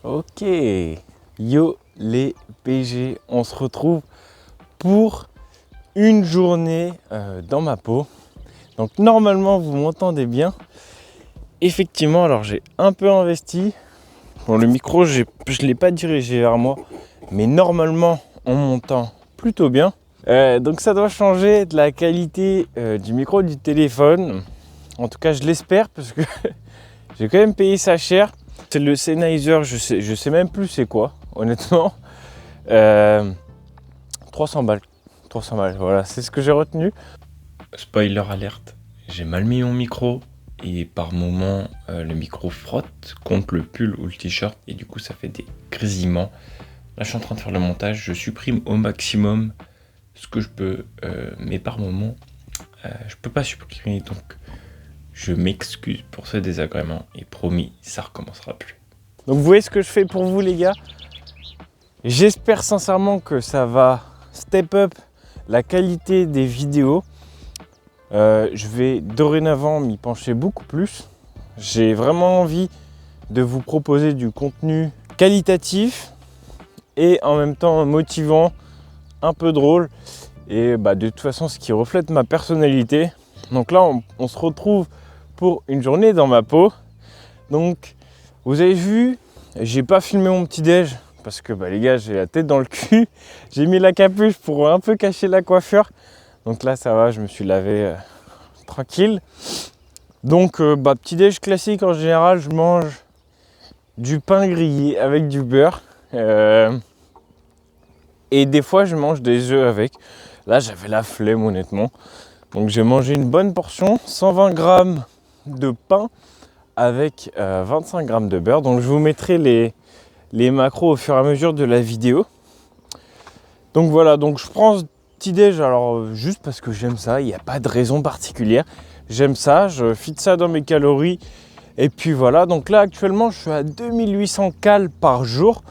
Ok, yo les PG, on se retrouve pour une journée dans ma peau. Donc normalement vous m'entendez bien. Effectivement, alors j'ai un peu investi. Bon, le micro, je ne l'ai pas dirigé vers moi, mais normalement on m'entend plutôt bien. Donc ça doit changer de la qualité du micro du téléphone. En tout cas je l'espère parce que j'ai quand même payé ça cher. C'est le Sennheiser, je sais même plus c'est quoi, honnêtement. 300 balles. 300 balles, voilà, c'est ce que j'ai retenu. Spoiler alerte, j'ai mal mis mon micro et par moment le micro frotte contre le pull ou le t-shirt et du coup ça fait des grésillements. Là je suis en train de faire le montage, je supprime au maximum ce que je peux, mais par moment je peux pas supprimer, donc je m'excuse pour ce désagrément et promis, ça recommencera plus. Donc vous voyez ce que je fais pour vous les gars. J'espère sincèrement que ça va step up la qualité des vidéos. Je vais dorénavant m'y pencher beaucoup plus. J'ai vraiment envie de vous proposer du contenu qualitatif et en même temps motivant, un peu drôle et de toute façon ce qui reflète ma personnalité. Donc là on se retrouve pour une journée dans ma peau. Donc vous avez vu, j'ai pas filmé mon petit déj parce que les gars j'ai la tête dans le cul. J'ai mis la capuche pour un peu cacher la coiffure. Donc là ça va, je me suis lavé tranquille. Donc petit déj classique, en général je mange du pain grillé avec du beurre. Et des fois je mange des œufs avec. Là j'avais la flemme honnêtement. Donc j'ai mangé une bonne portion, 120 grammes de pain avec 25 grammes de beurre. Donc je vous mettrai les macros au fur et à mesure de la vidéo. Donc voilà, donc je prends ce petit déj alors juste parce que j'aime ça, il n'y a pas de raison particulière. J'aime ça, je fit ça dans mes calories. Et puis voilà, donc là actuellement je suis à 2800 cales par jour,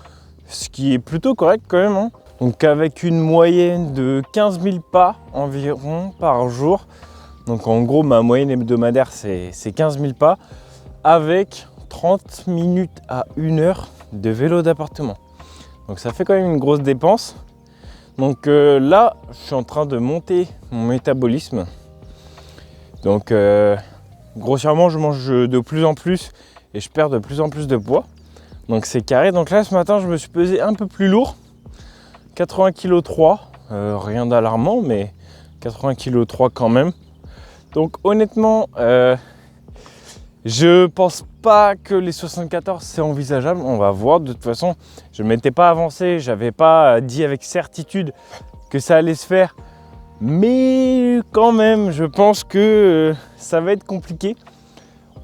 ce qui est plutôt correct quand même, hein. Donc avec une moyenne de 15 000 pas environ par jour. Donc en gros ma moyenne hebdomadaire c'est 15 000 pas avec 30 minutes à 1 heure de vélo d'appartement. Donc ça fait quand même une grosse dépense. Donc là je suis en train de monter mon métabolisme. Donc grossièrement je mange de plus en plus et je perds de plus en plus de poids. Donc c'est carré. Donc là ce matin je me suis pesé un peu plus lourd. 80,3 kg, rien d'alarmant, mais 80,3 kg quand même. Donc honnêtement, je pense pas que les 74 c'est envisageable. On va voir. De toute façon, je ne m'étais pas avancé, j'avais pas dit avec certitude que ça allait se faire. Mais quand même, je pense que ça va être compliqué.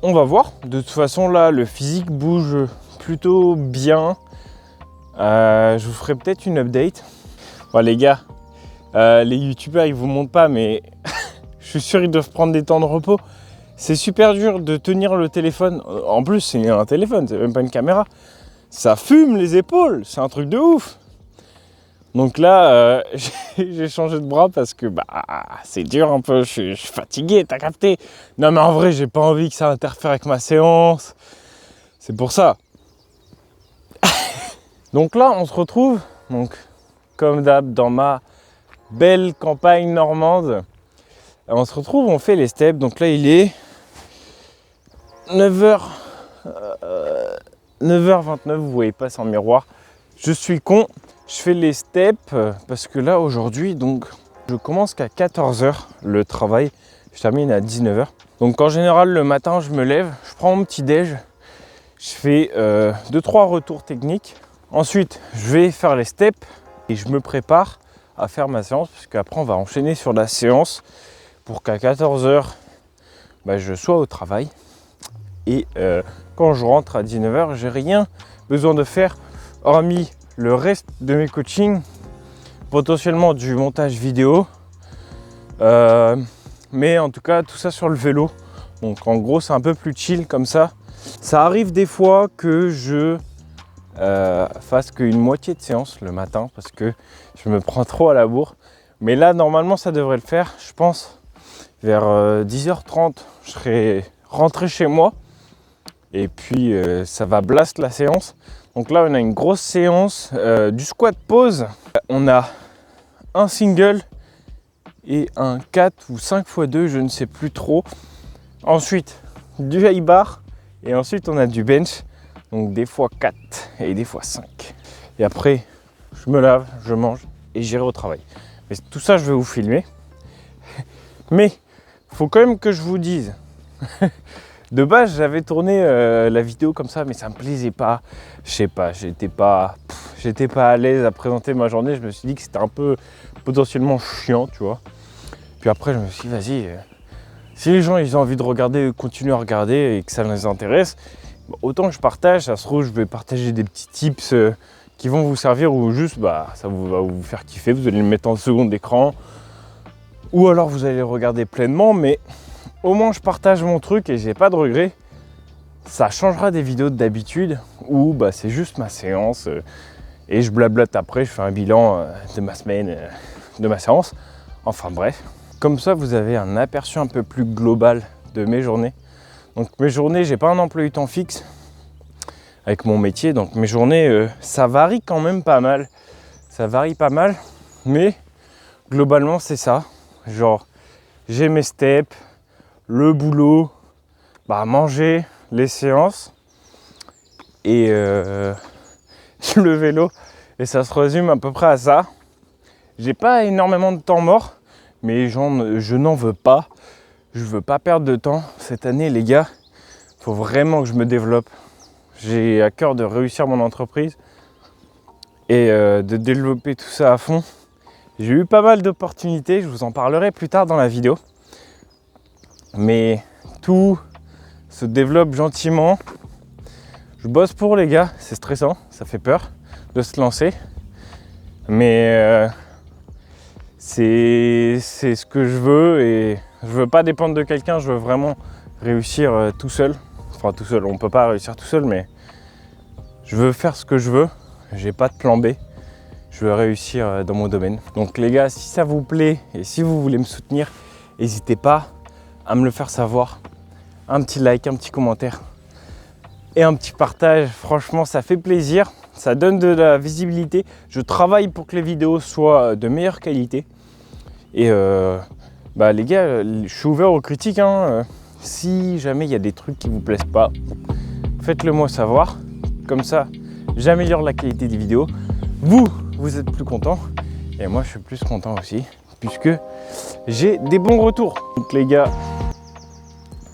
On va voir. De toute façon, là, le physique bouge plutôt bien. Je vous ferai peut-être une update. Bon, les gars, les youtubeurs ils vous montrent pas, mais je suis sûr ils doivent prendre des temps de repos. C'est super dur de tenir le téléphone. En plus c'est un téléphone, c'est même pas une caméra. Ça fume les épaules, c'est un truc de ouf. Donc là j'ai changé de bras parce que c'est dur un peu, je suis fatigué, t'as capté. Non mais en vrai j'ai pas envie que ça interfère avec ma séance. C'est pour ça. Donc là on se retrouve comme d'hab dans ma belle campagne normande. On se retrouve, on fait les steps. Donc là il est 9h29, vous voyez pas sans miroir. Je suis con, je fais les steps parce que là aujourd'hui donc je commence qu'à 14h le travail, je termine à 19h. Donc en général le matin je me lève, je prends mon petit déj, je fais 2-3 retours techniques. Ensuite je vais faire les steps et je me prépare à faire ma séance parce qu'après on va enchaîner sur la séance pour qu'à 14h je sois au travail. Et quand je rentre à 19h, j'ai rien besoin de faire hormis le reste de mes coachings, potentiellement du montage vidéo, mais en tout cas tout ça sur le vélo. Donc en gros c'est un peu plus chill comme ça. Ça arrive des fois que je fasse qu'une moitié de séance le matin parce que je me prends trop à la bourre. Mais là normalement ça devrait le faire. Je pense vers 10h30 je serai rentré chez moi. Et puis ça va blast la séance. Donc là on a une grosse séance du squat pause. On a un single et un 4 ou 5 x 2, je ne sais plus trop. Ensuite du high bar et ensuite on a du bench. Donc des fois 4 et des fois 5. Et après je me lave, je mange et j'irai au travail. Mais tout ça je vais vous filmer. Mais il faut quand même que je vous dise. De base, j'avais tourné la vidéo comme ça, mais ça me plaisait pas. Je sais pas, j'étais pas à l'aise à présenter ma journée. Je me suis dit que c'était un peu potentiellement chiant, tu vois. Puis après, je me suis dit, vas-y, si les gens ils ont envie de regarder, continuer à regarder et que ça les intéresse, autant que je partage. Ça se trouve, je vais partager des petits tips qui vont vous servir ou juste, ça va vous faire kiffer. Vous allez le mettre en seconde d'écran ou alors vous allez le regarder pleinement, mais au moins je partage mon truc et j'ai pas de regrets. Ça changera des vidéos d'habitude où c'est juste ma séance et je blablate après, je fais un bilan de ma semaine, de ma séance. Enfin bref, comme ça vous avez un aperçu un peu plus global de mes journées. Donc mes journées, j'ai pas un emploi du temps fixe avec mon métier, donc mes journées ça varie quand même pas mal. Ça varie pas mal, mais globalement c'est ça. Genre j'ai mes steps, le boulot, manger, les séances et le vélo. Et ça se résume à peu près à ça. J'ai pas énormément de temps mort, mais je n'en veux pas. Je veux pas perdre de temps. Cette année, les gars, faut vraiment que je me développe. J'ai à cœur de réussir mon entreprise et de développer tout ça à fond. J'ai eu pas mal d'opportunités, je vous en parlerai plus tard dans la vidéo. Mais tout se développe gentiment. Je bosse pour les gars, c'est stressant, ça fait peur de se lancer. Mais c'est ce que je veux et je veux pas dépendre de quelqu'un, je veux vraiment réussir tout seul. Enfin tout seul, on peut pas réussir tout seul, mais je veux faire ce que je veux. J'ai pas de plan B. Je veux réussir dans mon domaine. Donc les gars, si ça vous plaît et si vous voulez me soutenir, n'hésitez pas à me le faire savoir. Un petit like, un petit commentaire et un petit partage. Franchement, ça fait plaisir. Ça donne de la visibilité. Je travaille pour que les vidéos soient de meilleure qualité. Et les gars, je suis ouvert aux critiques. Si jamais il y a des trucs qui ne vous plaisent pas, faites-le moi savoir. Comme ça, j'améliore la qualité des vidéos. Vous êtes plus content. Et moi, je suis plus content aussi. Puisque j'ai des bons retours. Donc les gars,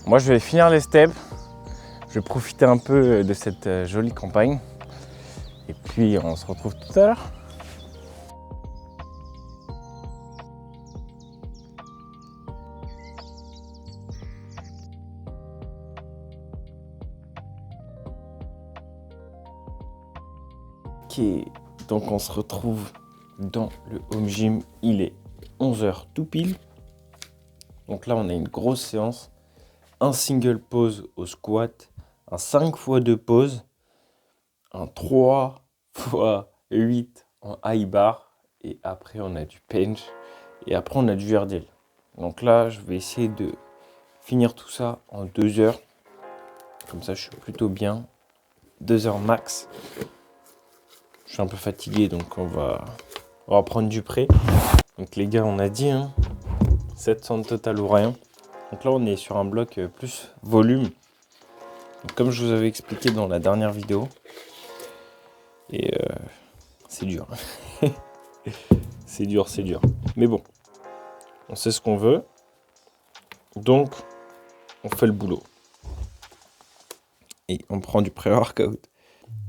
moi, je vais finir les steps. Je vais profiter un peu de cette jolie campagne. Et puis, on se retrouve tout à l'heure. Ok, donc on se retrouve dans le home gym. Il est 11h tout pile. Donc là, on a une grosse séance. Un single pause au squat, un 5 x 2 pause, un 3 x 8 en high bar et après on a du bench et après on a du RDL. Donc là je vais essayer de finir tout ça en 2 heures. Comme ça je suis plutôt bien. 2 heures max. Je suis un peu fatigué donc on va prendre du prêt. Donc les gars on a dit 700 de total ou rien. Donc là, on est sur un bloc plus volume. Donc, comme je vous avais expliqué dans la dernière vidéo. Et c'est dur. c'est dur. Mais bon, on sait ce qu'on veut. Donc, on fait le boulot. Et on prend du pré-workout.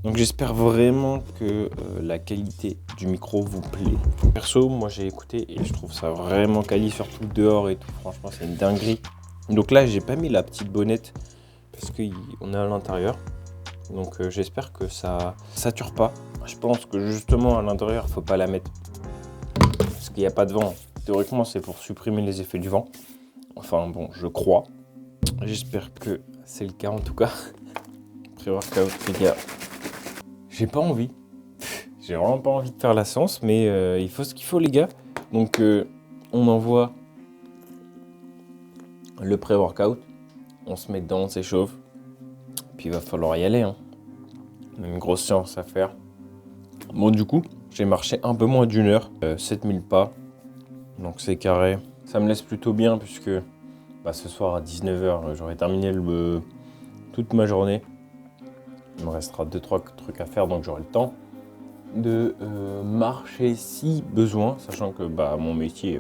Donc, j'espère vraiment que la qualité du micro vous plaît. Perso, moi, j'ai écouté et je trouve ça vraiment quali, surtout dehors et tout. Franchement, c'est une dinguerie. Donc là, j'ai pas mis la petite bonnette parce qu'on est à l'intérieur. Donc j'espère que ça sature pas. Je pense que justement à l'intérieur, il faut pas la mettre parce qu'il n'y a pas de vent. Théoriquement, c'est pour supprimer les effets du vent. Enfin bon, je crois. J'espère que c'est le cas en tout cas. Pré-workout, les gars. J'ai pas envie. J'ai vraiment pas envie de faire la séance, mais il faut ce qu'il faut, les gars. Donc on envoie le pré-workout. On se met dedans, on s'échauffe. Puis il va falloir y aller, hein. On a une grosse séance à faire. Bon, du coup, j'ai marché un peu moins d'une heure, 7000 pas. Donc c'est carré. Ça me laisse plutôt bien puisque ce soir à 19h, j'aurai terminé toute ma journée. Il me restera 2-3 trucs à faire, donc j'aurai le temps de marcher si besoin, sachant que mon métier,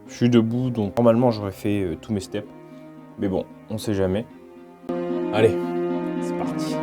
je suis debout, donc normalement j'aurais fait tous mes steps. Mais bon, on sait jamais. Allez, c'est parti.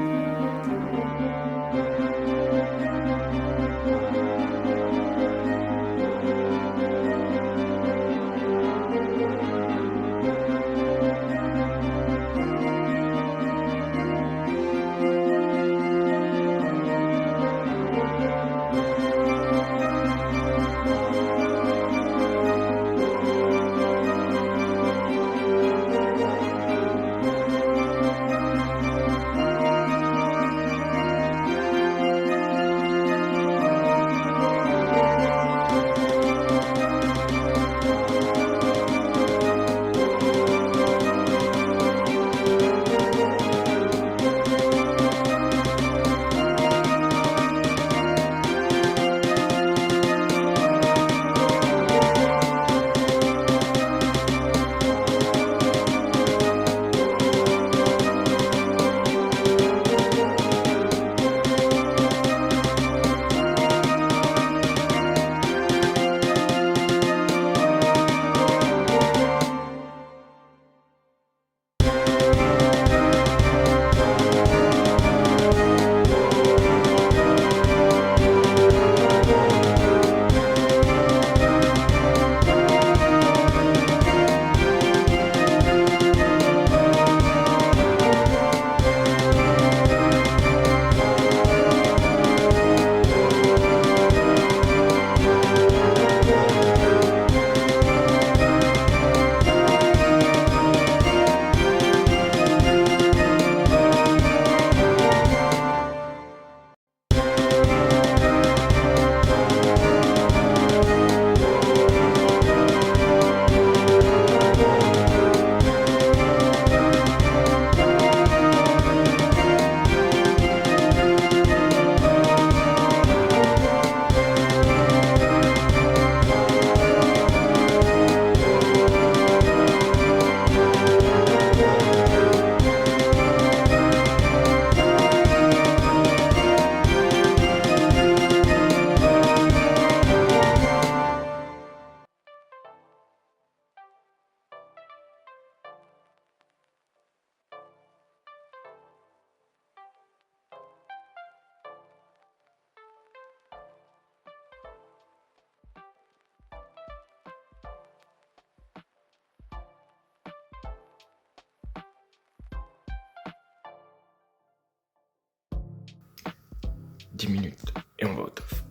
« 10 minutes et on va au taf. »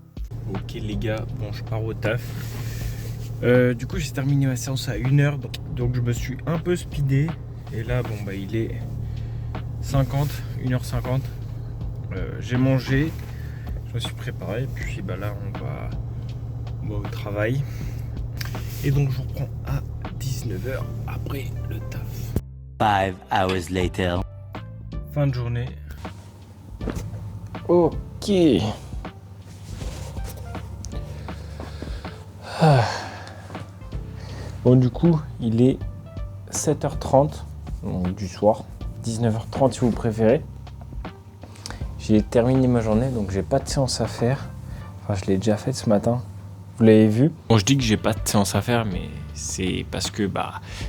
Ok les gars, bon je pars au taf. Du coup j'ai terminé ma séance à 1h, donc je me suis un peu speedé. Et là il est 1h50. J'ai mangé, je me suis préparé, puis là on va au travail. Et donc je vous reprends à 19h après le taf. 5 hours later. Fin de journée. Ok. Bon du coup il est 7h30 donc, du soir, 19h30 si vous préférez. J'ai terminé ma journée donc j'ai pas de séance à faire. Enfin je l'ai déjà faite ce matin, vous l'avez vu. Bon je dis que j'ai pas de séance à faire mais c'est parce que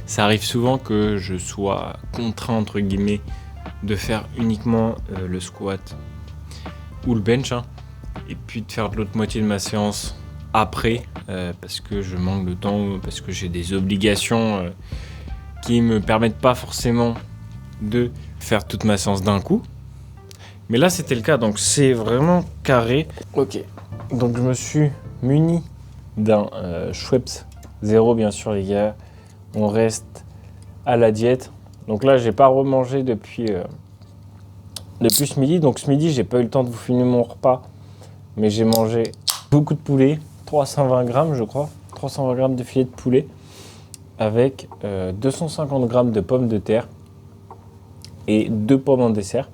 ça arrive souvent que je sois contraint entre guillemets de faire uniquement le squat ou le bench et puis de faire de l'autre moitié de ma séance après parce que je manque de temps, parce que j'ai des obligations qui me permettent pas forcément de faire toute ma séance d'un coup. Mais là c'était le cas, donc c'est vraiment carré. Ok, donc je me suis muni d'un Schweppes Zéro bien sûr les gars. On reste à la diète. Donc là j'ai pas remangé depuis ce midi. Donc ce midi j'ai pas eu le temps de vous filmer mon repas. Mais j'ai mangé beaucoup de poulet. 320 grammes je crois. 320 grammes de filet de poulet. Avec 250 grammes de pommes de terre. et 2 pommes en dessert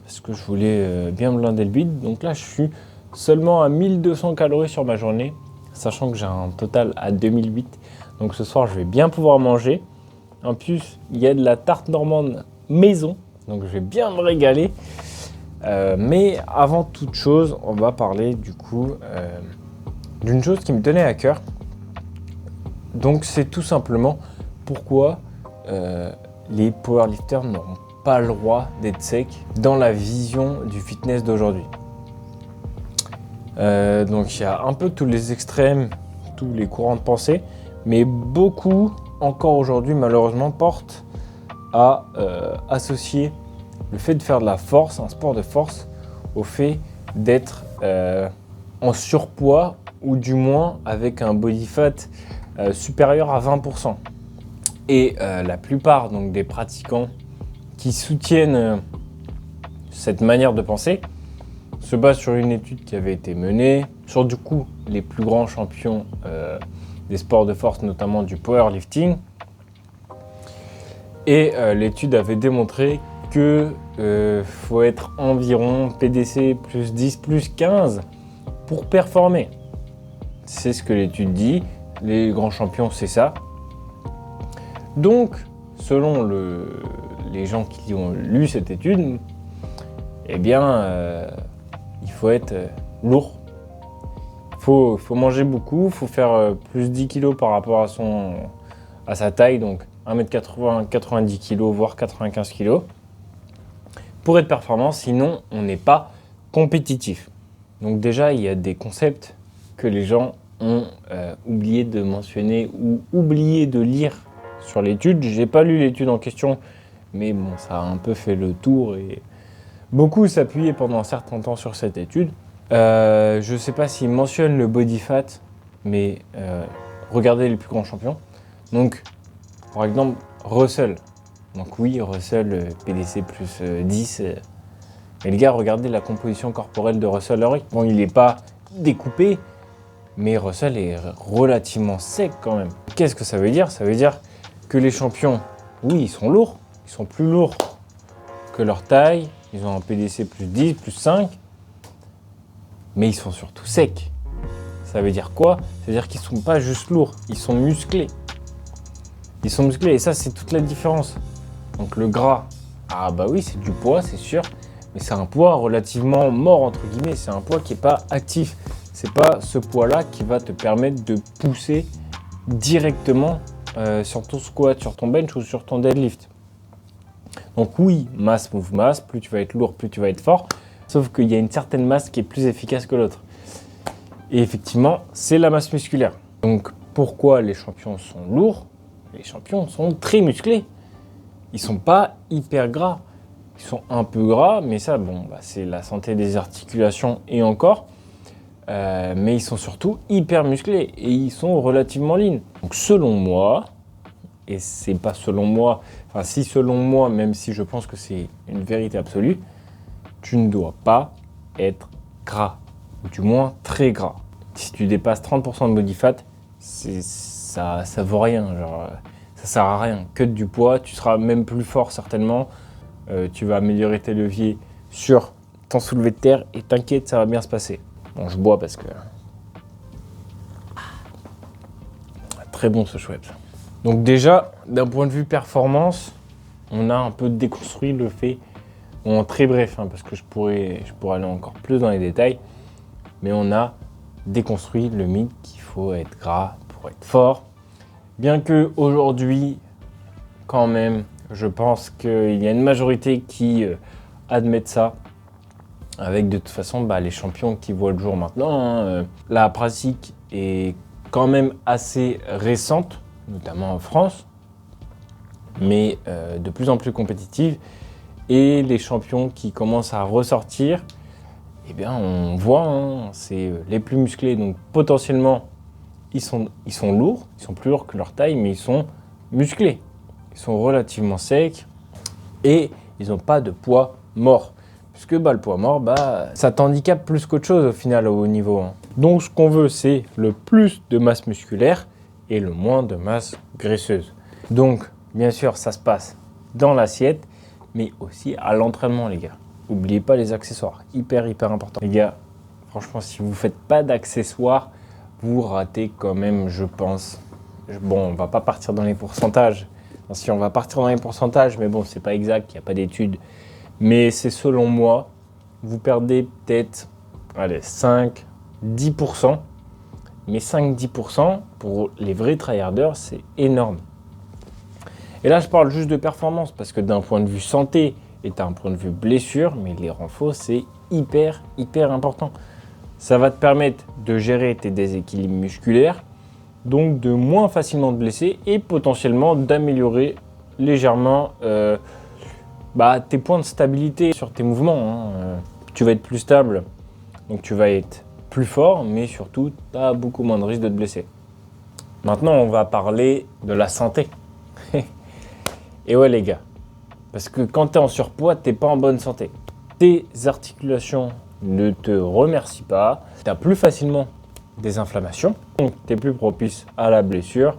parce que je voulais bien blinder le bide. Donc là, je suis seulement à 1200 calories sur ma journée, sachant que j'ai un total à 2008. Donc ce soir, je vais bien pouvoir manger. En plus, il y a de la tarte normande maison, donc je vais bien me régaler. Mais avant toute chose, on va parler du coup d'une chose qui me tenait à cœur. Donc c'est tout simplement pourquoi les powerlifters n'auront pas le droit d'être secs dans la vision du fitness d'aujourd'hui. Donc il y a un peu tous les extrêmes, tous les courants de pensée, mais beaucoup encore aujourd'hui malheureusement portent à associer le fait de faire de la force, un sport de force, au fait d'être en surpoids ou du moins avec un body fat supérieur à 20%. Et la plupart donc, des pratiquants qui soutiennent cette manière de penser se basent sur une étude qui avait été menée sur du coup les plus grands champions des sports de force, notamment du powerlifting. Et l'étude avait démontré que faut être environ PDC plus 10 plus 15 pour performer. C'est ce que l'étude dit. Les grands champions, c'est ça. Donc, selon les gens qui ont lu cette étude, eh bien, il faut être lourd. Il faut manger beaucoup, il faut faire plus 10 kg par rapport à sa taille, donc 1m80, 90 kg, voire 95 kg, pour être performant, sinon on n'est pas compétitif. Donc déjà, il y a des concepts que les gens ont oublié de mentionner ou oublié de lire sur l'étude. J'ai pas lu l'étude en question, mais bon, ça a un peu fait le tour et beaucoup s'appuyaient pendant un certain temps sur cette étude. Je sais pas s'ils mentionnent le body fat, mais regardez les plus grands champions. Donc, par exemple, Russell. Donc oui, Russell, PDC plus 10. Mais les gars, regardez la composition corporelle de Russell Henry. Bon, il n'est pas découpé, mais Russell est relativement sec quand même. Qu'est-ce que ça veut dire? Ça veut dire que les champions, oui, ils sont lourds. Ils sont plus lourds que leur taille. Ils ont un PDC plus 10, plus 5. Mais ils sont surtout secs. Ça veut dire quoi? Ça veut dire qu'ils ne sont pas juste lourds, ils sont musclés. Ils sont musclés et ça, c'est toute la différence. Donc le gras, ah bah oui, c'est du poids, c'est sûr. Mais c'est un poids relativement mort, entre guillemets. C'est un poids qui n'est pas actif. C'est pas ce poids-là qui va te permettre de pousser directement sur ton squat, sur ton bench ou sur ton deadlift. Donc oui, masse move masse, plus tu vas être lourd, plus tu vas être fort. Sauf qu'il y a une certaine masse qui est plus efficace que l'autre. Et effectivement, c'est la masse musculaire. Donc pourquoi les champions sont lourds? Les champions sont très musclés. Ils sont pas hyper gras. Ils sont un peu gras, mais ça, bon, bah, c'est la santé des articulations et encore. Mais ils sont surtout hyper musclés et ils sont relativement lean. Donc selon moi, et c'est pas selon moi, enfin si selon moi, même si je pense que c'est une vérité absolue, tu ne dois pas être gras, ou du moins très gras. Si tu dépasses 30% de body fat, ça vaut rien, genre, ça sert à rien. Que du poids, tu seras même plus fort certainement, tu vas améliorer tes leviers sur ton soulevé de terre et t'inquiète, ça va bien se passer. Bon, je bois parce que... Très bon ce chouette. Donc déjà, d'un point de vue performance, on a un peu déconstruit le fait, en très bref, parce que je pourrais aller encore plus dans les détails, mais on a déconstruit le mythe qu'il faut être gras pour être fort. Bien que aujourd'hui, quand même, je pense qu'il y a une majorité qui admettent ça, avec de toute façon les champions qui voient le jour maintenant. La pratique est quand même assez récente, notamment en France, mais de plus en plus compétitive. Et les champions qui commencent à ressortir, eh bien on voit, c'est les plus musclés. Donc potentiellement, ils sont lourds, ils sont plus lourds que leur taille, mais ils sont musclés. Ils sont relativement secs et ils n'ont pas de poids mort. Puisque le poids mort, ça t'handicape plus qu'autre chose au final au haut niveau. Donc ce qu'on veut, c'est le plus de masse musculaire et le moins de masse graisseuse. Donc bien sûr, ça se passe dans l'assiette mais aussi à l'entraînement, les gars. N'oubliez pas les accessoires, hyper important. Les gars, franchement, si vous ne faites pas d'accessoires, vous ratez quand même, je pense. Bon, on va pas partir dans les pourcentages. Si on va partir dans les pourcentages, mais bon, c'est pas exact, il n'y a pas d'études. Mais c'est selon moi, vous perdez peut-être, allez, 5, 10%. Mais 5-10% pour les vrais tryharders, c'est énorme. Et là, je parle juste de performance parce que d'un point de vue santé et d'un point de vue blessure, mais les renforts, c'est hyper important. Ça va te permettre de gérer tes déséquilibres musculaires, donc de moins facilement te blesser et potentiellement d'améliorer légèrement tes points de stabilité sur tes mouvements. Tu vas être plus stable, donc tu vas être plus fort, mais surtout, tu as beaucoup moins de risques de te blesser. Maintenant, on va parler de la santé. Et ouais, les gars, parce que quand tu es en surpoids, tu n'es pas en bonne santé. Tes articulations ne te remercient pas, tu as plus facilement des inflammations, donc tu es plus propice à la blessure,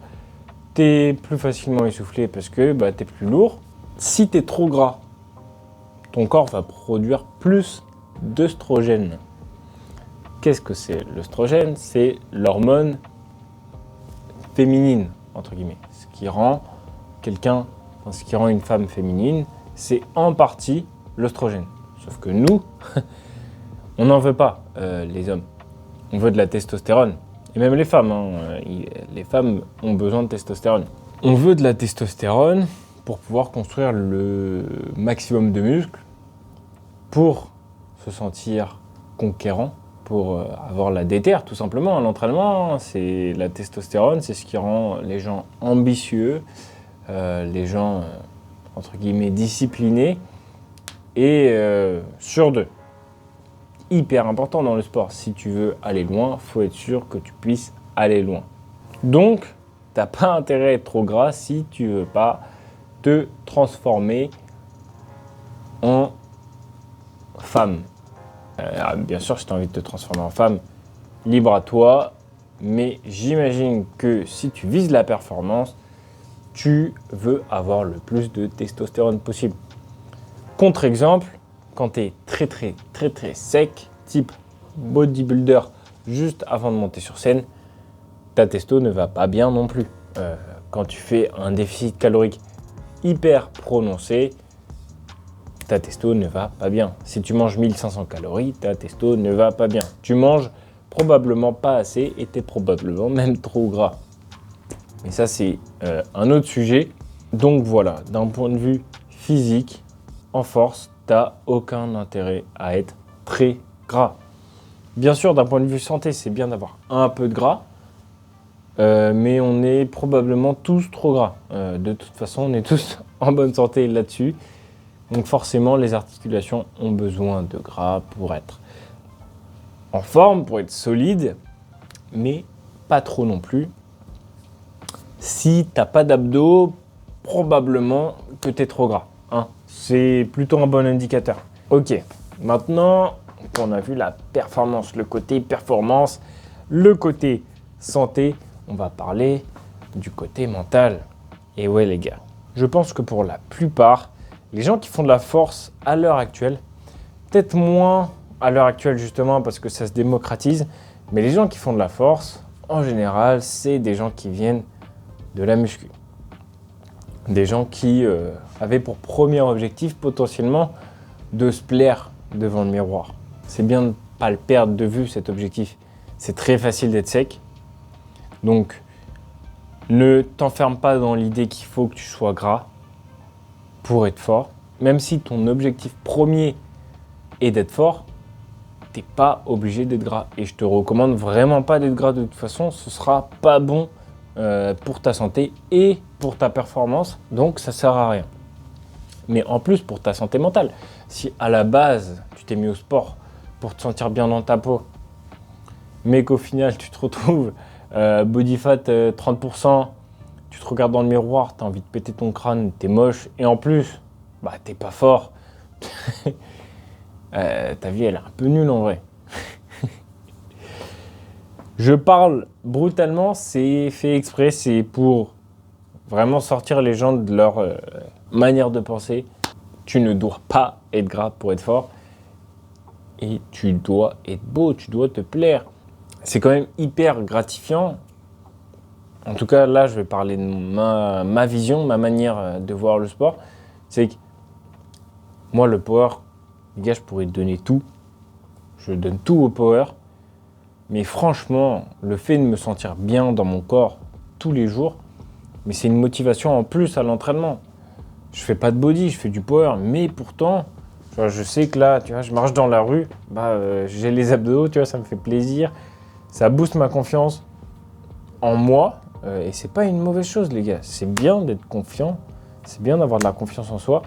tu es plus facilement essoufflé parce que tu es plus lourd. Si tu es trop gras, ton corps va produire plus d'œstrogène. Qu'est-ce que c'est l'œstrogène? C'est l'hormone féminine, entre guillemets. Ce qui rend une femme féminine, c'est en partie l'œstrogène. Sauf que nous, on n'en veut pas, les hommes. On veut de la testostérone. Et même les femmes, les femmes ont besoin de testostérone. On veut de la testostérone pour pouvoir construire le maximum de muscles, pour se sentir conquérant, pour avoir la déterre, tout simplement. L'entraînement, c'est la testostérone, c'est ce qui rend les gens ambitieux, les gens, entre guillemets, disciplinés et sûrs d'eux. Hyper important dans le sport. Si tu veux aller loin, il faut être sûr que tu puisses aller loin. Donc, tu n'as pas intérêt à être trop gras si tu ne veux pas te transformer en femme. Bien sûr, si tu as envie de te transformer en femme, libre à toi. Mais j'imagine que si tu vises la performance, tu veux avoir le plus de testostérone possible. Contre-exemple, quand tu es très sec, type bodybuilder, juste avant de monter sur scène, ta testo ne va pas bien non plus. Quand tu fais un déficit calorique hyper prononcé, ta testo ne va pas bien. Si tu manges 1500 calories, ta testo ne va pas bien. Tu manges probablement pas assez et tu es probablement même trop gras. Mais ça, c'est un autre sujet. Donc voilà, d'un point de vue physique, en force, tu n'as aucun intérêt à être très gras. Bien sûr, d'un point de vue santé, c'est bien d'avoir un peu de gras, mais on est probablement tous trop gras. De toute façon, on est tous en bonne santé là-dessus. Donc forcément, les articulations ont besoin de gras pour être en forme, pour être solide, mais pas trop non plus. Si tu n'as pas d'abdos, probablement que tu es trop gras. C'est plutôt un bon indicateur. Ok, maintenant qu'on a vu la performance, le côté performance, le côté santé, on va parler du côté mental. Et ouais les gars, je pense que pour la plupart, les gens qui font de la force à l'heure actuelle, peut-être moins à l'heure actuelle justement parce que ça se démocratise, mais les gens qui font de la force, en général, c'est des gens qui viennent de la muscu. Des gens qui avaient pour premier objectif potentiellement de se plaire devant le miroir. C'est bien de ne pas le perdre de vue cet objectif. C'est très facile d'être sec. Donc, ne t'enferme pas dans l'idée qu'il faut que tu sois gras pour être fort. Même si ton objectif premier est d'être fort, tu n'es pas obligé d'être gras. Et je te recommande vraiment pas d'être gras de toute façon. Ce sera pas bon pour ta santé et pour ta performance, donc ça sert à rien. Mais en plus pour ta santé mentale, si à la base tu t'es mis au sport pour te sentir bien dans ta peau, mais qu'au final tu te retrouves body fat 30%, tu te regardes dans le miroir, tu as envie de péter ton crâne, t'es moche et en plus t'es pas fort, ta vie elle est un peu nulle en vrai. Je parle brutalement, c'est fait exprès, c'est pour vraiment sortir les gens de leur manière de penser. Tu ne dois pas être gras pour être fort. Et tu dois être beau, tu dois te plaire. C'est quand même hyper gratifiant. En tout cas, là, je vais parler de ma vision, ma manière de voir le sport. C'est que moi, le power, les gars, je pourrais te donner tout. Je donne tout au power. Mais franchement, le fait de me sentir bien dans mon corps tous les jours, mais c'est une motivation en plus à l'entraînement. Je fais pas de body, je fais du power, mais pourtant, tu vois, je sais que là, tu vois, je marche dans la rue, j'ai les abdos, tu vois, ça me fait plaisir, ça booste ma confiance en moi, et c'est pas une mauvaise chose, les gars. C'est bien d'être confiant, c'est bien d'avoir de la confiance en soi.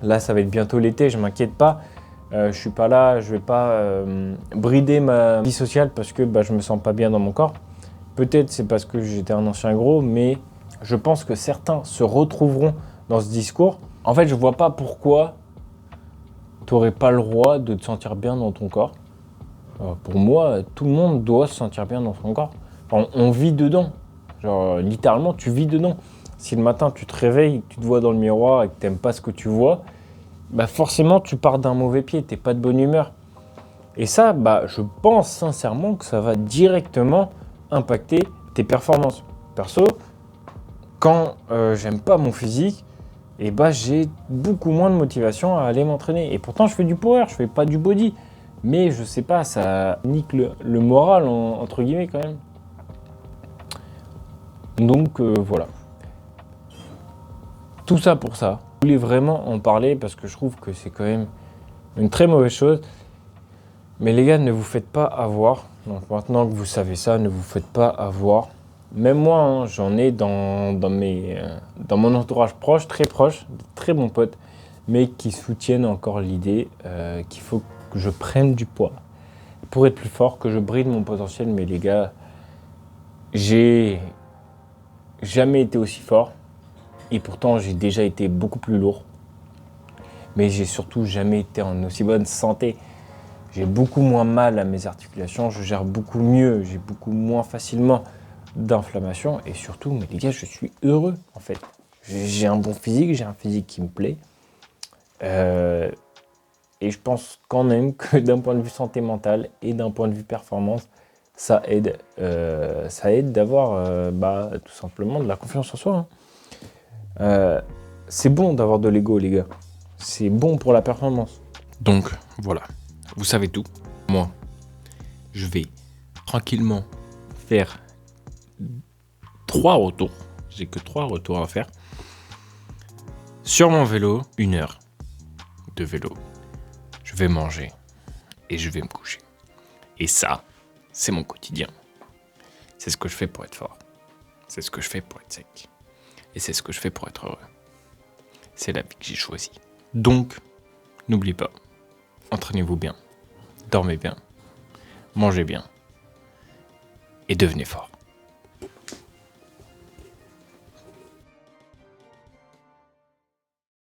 Là, ça va être bientôt l'été, je m'inquiète pas. Je suis pas là, je vais pas brider ma vie sociale parce que je me sens pas bien dans mon corps. Peut-être c'est parce que j'étais un ancien gros, mais je pense que certains se retrouveront dans ce discours. En fait, je vois pas pourquoi tu n'aurais pas le droit de te sentir bien dans ton corps. Pour moi, tout le monde doit se sentir bien dans son corps. Enfin, on vit dedans. Genre, littéralement, tu vis dedans. Si le matin, tu te réveilles, tu te vois dans le miroir et que tu n'aimes pas ce que tu vois, forcément, tu pars d'un mauvais pied, tu n'es pas de bonne humeur. Et ça, je pense sincèrement que ça va directement impacter tes performances. Perso, quand j'aime pas mon physique, j'ai beaucoup moins de motivation à aller m'entraîner. Et pourtant, je fais du power, je fais pas du body. Mais je sais pas, ça nique le moral, entre guillemets, quand même. Donc, voilà. Tout ça pour ça. Je voulais vraiment en parler parce que je trouve que c'est quand même une très mauvaise chose. Mais les gars, ne vous faites pas avoir. Donc maintenant que vous savez ça, ne vous faites pas avoir. Même moi, j'en ai dans mon entourage proche, de très bons potes, mais qui soutiennent encore l'idée qu'il faut que je prenne du poids pour être plus fort, que je bride mon potentiel. Mais les gars, j'ai jamais été aussi fort et pourtant j'ai déjà été beaucoup plus lourd. Mais j'ai surtout jamais été en aussi bonne santé. J'ai beaucoup moins mal à mes articulations, je gère beaucoup mieux, j'ai beaucoup moins facilement d'inflammation et surtout, mais les gars, je suis heureux en fait. J'ai un bon physique, j'ai un physique qui me plaît. Et je pense quand même que d'un point de vue santé mentale et d'un point de vue performance, ça aide d'avoir tout simplement de la confiance en soi. C'est bon d'avoir de l'ego, les gars. C'est bon pour la performance. Donc voilà, vous savez tout. Moi, je vais tranquillement faire 3 retours. J'ai que 3 retours à faire. Sur mon vélo, 1 heure de vélo. Je vais manger et je vais me coucher. Et ça, c'est mon quotidien. C'est ce que je fais pour être fort. C'est ce que je fais pour être sec. Et c'est ce que je fais pour être heureux. C'est la vie que j'ai choisie. Donc, n'oubliez pas, entraînez-vous bien, dormez bien, mangez bien et devenez fort.